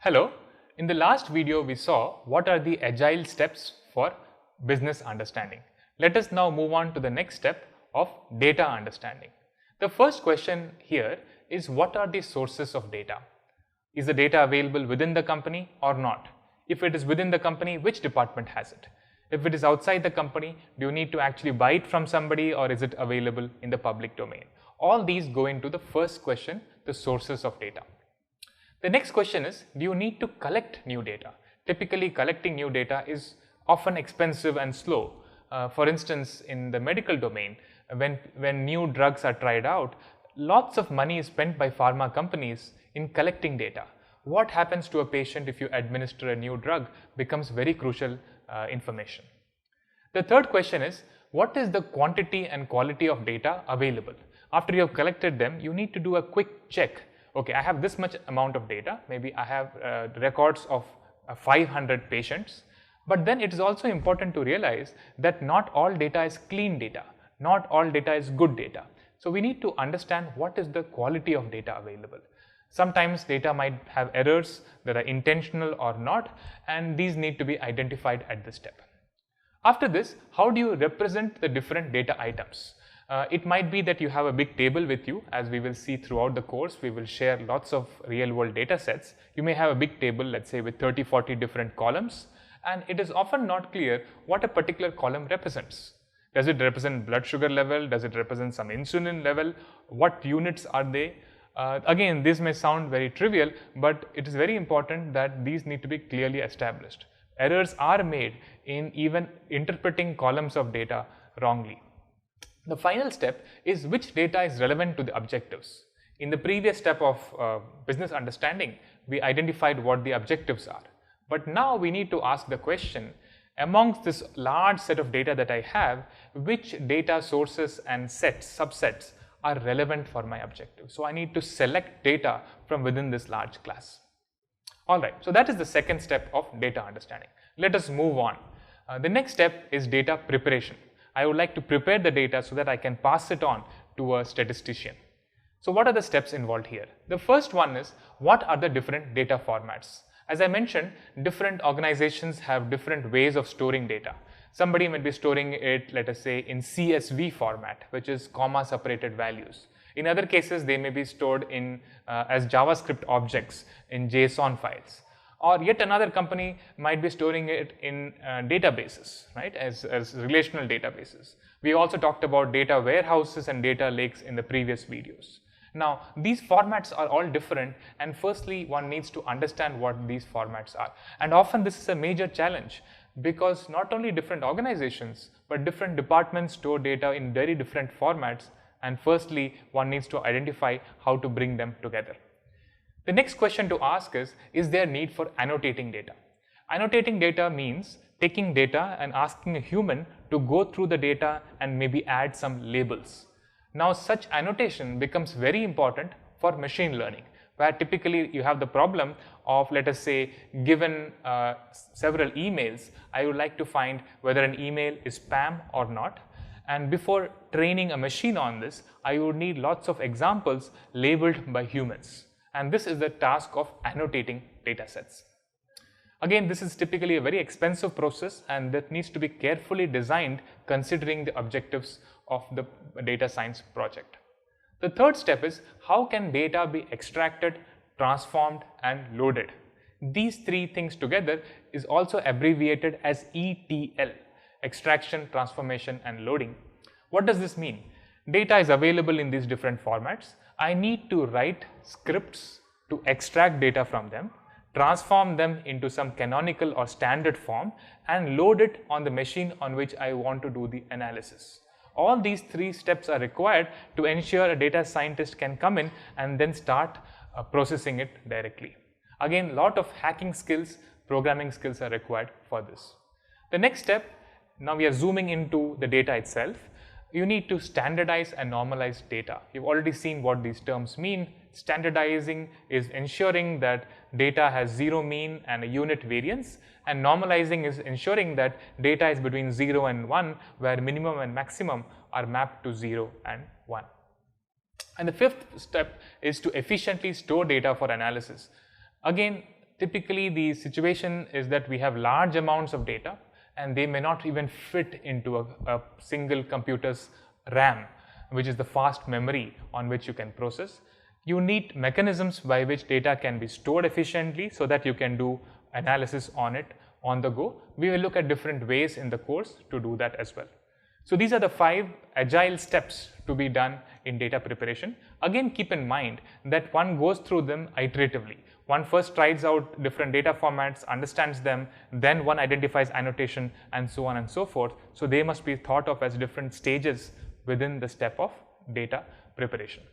Hello, in the last video we saw what are the agile steps for business understanding. Let us now move on to the next step of data understanding. The first question here is what are the sources of data? Is the data available within the company or not? If it is within the company, which department has it? If it is outside the company, do you need to actually buy it from somebody or is it available in the public domain? All these go into the first question, the sources of data. The next question is, do you need to collect new data? Typically, collecting new data is often expensive and slow. For instance, in the medical domain, when new drugs are tried out, lots of money is spent by pharma companies in collecting data. What happens to a patient if you administer a new drug becomes very crucial information. The third question is, what is the quantity and quality of data available? After you have collected them, you need to do a quick check. Okay, I have this much amount of data, maybe I have records of 500 patients, but then it is also important to realize that not all data is clean data, not all data is good data. So we need to understand what is the quality of data available. Sometimes data might have errors that are intentional or not, and these need to be identified at this step. After this, how do you represent the different data items? It might be that you have a big table with you. As we will see throughout the course, we will share lots of real world data sets. You may have a big table, let's say with 30-40 different columns, and it is often not clear what a particular column represents. Does it represent blood sugar level? Does it represent some insulin level? What units are they? Again, this may sound very trivial, but it is very important that these need to be clearly established. Errors are made in even interpreting columns of data wrongly. The final step is which data is relevant to the objectives. In the previous step of business understanding, we identified what the objectives are. But now we need to ask the question, amongst this large set of data that I have, which data sources and subsets are relevant for my objective? So I need to select data from within this large class. Alright, so that is the second step of data understanding. Let us move on. The next step is data preparation. I would like to prepare the data so that I can pass it on to a statistician. So what are the steps involved here? The first one is, what are the different data formats? As I mentioned, different organizations have different ways of storing data. Somebody might be storing it, let us say, in CSV format, which is comma separated values. In other cases, they may be stored in as JavaScript objects in JSON files. Or yet another company might be storing it in databases, right, as relational databases. We also talked about data warehouses and data lakes in the previous videos. Now, these formats are all different, and firstly, one needs to understand what these formats are. And often this is a major challenge, because not only different organizations, but different departments store data in very different formats, and firstly, one needs to identify how to bring them together. The next question to ask is there need for annotating data? Annotating data means taking data and asking a human to go through the data and maybe add some labels. Now, such annotation becomes very important for machine learning, where typically you have the problem of, let us say, given several emails, I would like to find whether an email is spam or not. And before training a machine on this, I would need lots of examples labeled by humans. And this is the task of annotating data sets. Again, this is typically a very expensive process, and that needs to be carefully designed considering the objectives of the data science project. The third step is, how can data be extracted, transformed, and loaded? These three things together is also abbreviated as ETL: extraction, transformation, and loading. What does this mean? Data is available in these different formats. I need to write scripts to extract data from them, transform them into some canonical or standard form, and load it on the machine on which I want to do the analysis. All these three steps are required to ensure a data scientist can come in and then start processing it directly. Again, lot of hacking skills, programming skills are required for this. The next step, now we are zooming into the data itself. You need to standardize and normalize data. You've already seen what these terms mean. Standardizing is ensuring that data has zero mean and a unit variance, and normalizing is ensuring that data is between 0 and 1, where minimum and maximum are mapped to 0 and 1. And the fifth step is to efficiently store data for analysis. Again, Typically, the situation is that we have large amounts of data and they may not even fit into a single computer's RAM, which is the fast memory on which you can process. You need mechanisms by which data can be stored efficiently so that you can do analysis on it on the go. We will look at different ways in the course to do that as well. So these are the 5 agile steps to be done in data preparation. Again, keep in mind that one goes through them iteratively. One first tries out different data formats, understands them, then one identifies annotation and so on and so forth. So they must be thought of as different stages within the step of data preparation.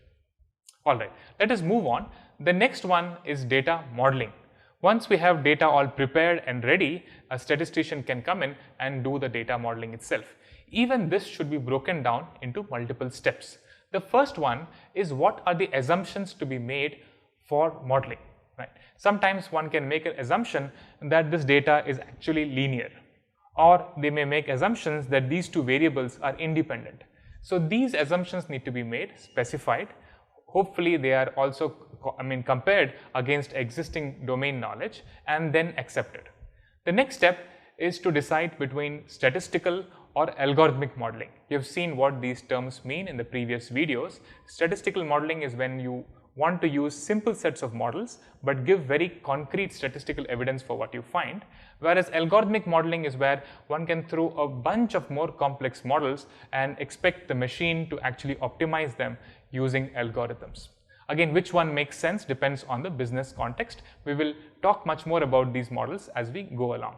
Alright, let us move on. The next one is data modeling. Once we have data all prepared and ready, a statistician can come in and do the data modeling itself. Even this should be broken down into multiple steps. The first one is what are the assumptions to be made for modeling. Right? Sometimes one can make an assumption that this data is actually linear, or they may make assumptions that these two variables are independent. So these assumptions need to be made, specified. Hopefully they are also compared against existing domain knowledge and then accepted. The next step is to decide between statistical or algorithmic modeling. You have seen what these terms mean in the previous videos. Statistical modeling is when you want to use simple sets of models but give very concrete statistical evidence for what you find, whereas algorithmic modeling is where one can throw a bunch of more complex models and expect the machine to actually optimize them using algorithms. Again, which one makes sense depends on the business context. We will talk much more about these models as we go along.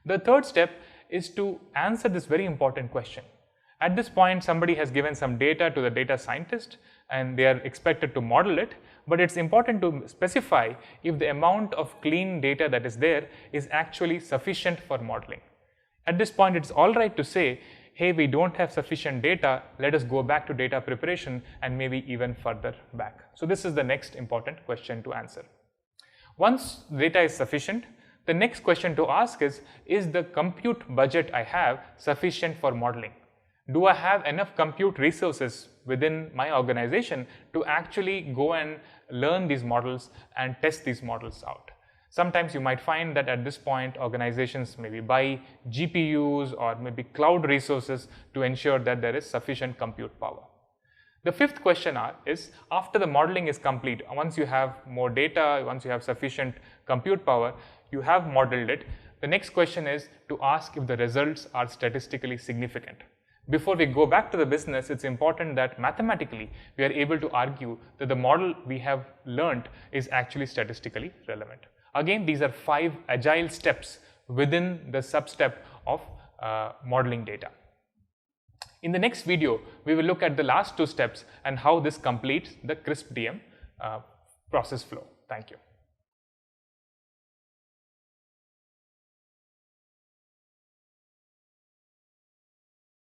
The third step is to answer this very important question. At this point, somebody has given some data to the data scientist and they are expected to model it, but it's important to specify if the amount of clean data that is there is actually sufficient for modeling. At this point, it's all right to say, hey, we don't have sufficient data, let us go back to data preparation and maybe even further back. So this is the next important question to answer. Once data is sufficient, the next question to ask is the compute budget I have sufficient for modeling? Do I have enough compute resources within my organization to actually go and learn these models and test these models out? Sometimes you might find that at this point organizations maybe buy GPUs or maybe cloud resources to ensure that there is sufficient compute power. The fifth question is after the modeling is complete, once you have more data, once you have sufficient compute power, you have modeled it. The next question is to ask if the results are statistically significant. Before we go back to the business, it's important that mathematically we are able to argue that the model we have learned is actually statistically relevant. Again, these are 5 agile steps within the sub-step of modeling data. In the next video, we will look at the last 2 steps and how this completes the CRISP-DM process flow. Thank you.